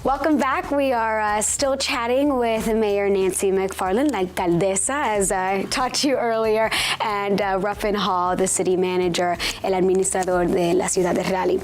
Welcome back. We are still chatting with Mayor Nancy McFarland, la alcaldesa, as I taught you earlier, and Ruffin Hall, the city manager, el administrador de la Ciudad de Raleigh.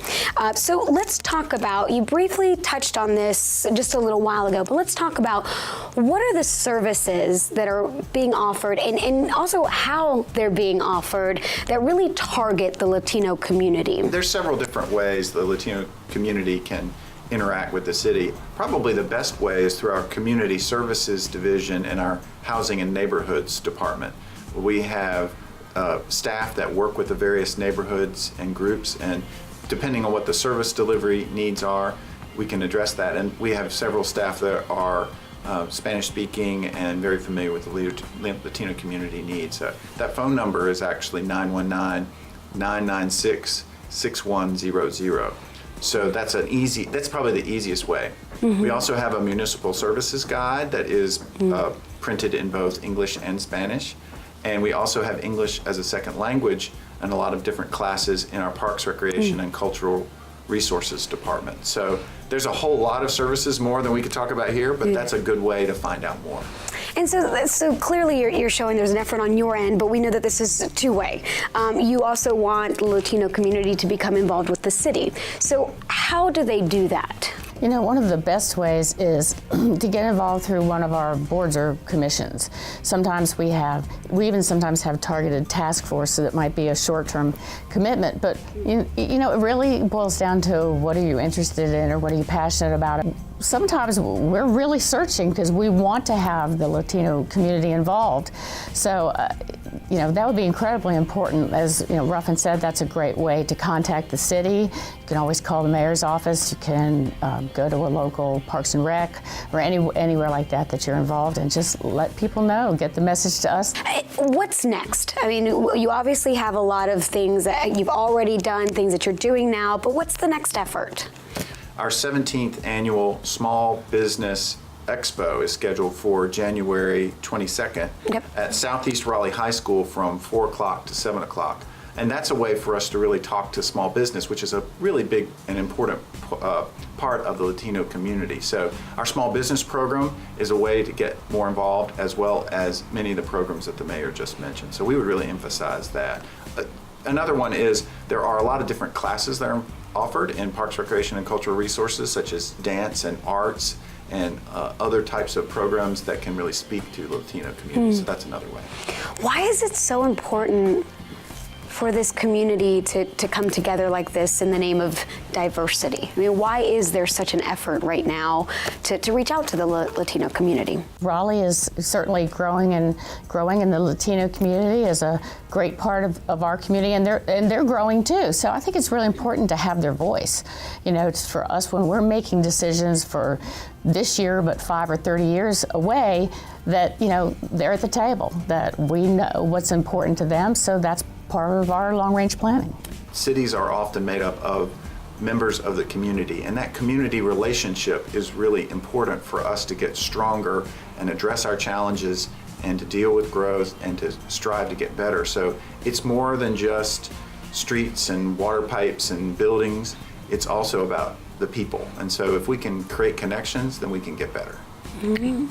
So let's talk about, you briefly touched on this just a little while ago, but let's talk about what are the services that are being offered and also how they're being offered that really target the Latino community. There's several different ways the Latino community can interact with the city. Probably the best way is through our Community Services Division and our Housing and Neighborhoods Department. We have staff that work with the various neighborhoods and groups, and depending on what the service delivery needs are, we can address that. And we have several staff that are Spanish speaking and very familiar with the Latino community needs. That phone number is actually 919-996-6100. So that's probably the easiest way. Mm-hmm. We also have a municipal services guide that is printed in both English and Spanish. And we also have English as a second language and a lot of different classes in our Parks, Recreation, and Cultural Resources Department. So there's a whole lot of services, more than we could talk about here, but that's a good way to find out more. And so clearly you're showing there's an effort on your end, but we know that this is two-way. You also want the Latino community to become involved with the city. So how do they do that? You know, one of the best ways is to get involved through one of our boards or commissions. Sometimes we even sometimes have targeted task force, so that might be a short-term commitment. But you know, it really boils down to what are you interested in or what are you passionate about. Sometimes we're really searching because we want to have the Latino community involved. So, you know, that would be incredibly important. As you know, Ruffin said, that's a great way to contact the city. You can always call the mayor's office. You can go to a local Parks and Rec or anywhere like that you're involved, and just let people know, get the message to us. What's next? I mean, you obviously have a lot of things that you've already done, things that you're doing now, but what's the next effort? Our 17th annual Small Business Expo is scheduled for January 22nd at Southeast Raleigh High School from 4 o'clock to 7 o'clock. And that's a way for us to really talk to small business, which is a really big and important part of the Latino community. So our small business program is a way to get more involved, as well as many of the programs that the mayor just mentioned. So we would really emphasize that. Another one is there are a lot of different classes that are offered in Parks, Recreation, and Cultural Resources, such as dance and arts and other types of programs that can really speak to the Latino community. So that's another way. Why is it so important for this community to come together like this in the name of diversity? I mean, why is there such an effort right now to reach out to the Latino community? Raleigh is certainly growing, and the Latino community is a great part of our community, and they're growing too. So I think it's really important to have their voice. You know, it's for us when we're making decisions for this year, but 5 or 30 years away, that, you know, they're at the table, that we know what's important to them. So that's part of our long-range planning. Cities are often made up of members of the community, and that community relationship is really important for us to get stronger and address our challenges and to deal with growth and to strive to get better. So it's more than just streets and water pipes and buildings. It's also about the people. And so if we can create connections, then we can get better. Mm-hmm.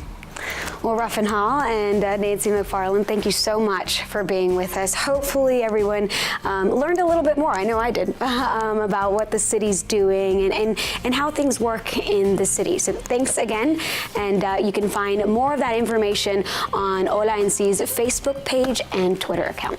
Well, Ruffin Hall and Nancy McFarland, thank you so much for being with us. Hopefully everyone learned a little bit more, I know I did, about what the city's doing and how things work in the city. So thanks again, and you can find more of that information on HOLA NC's Facebook page and Twitter account.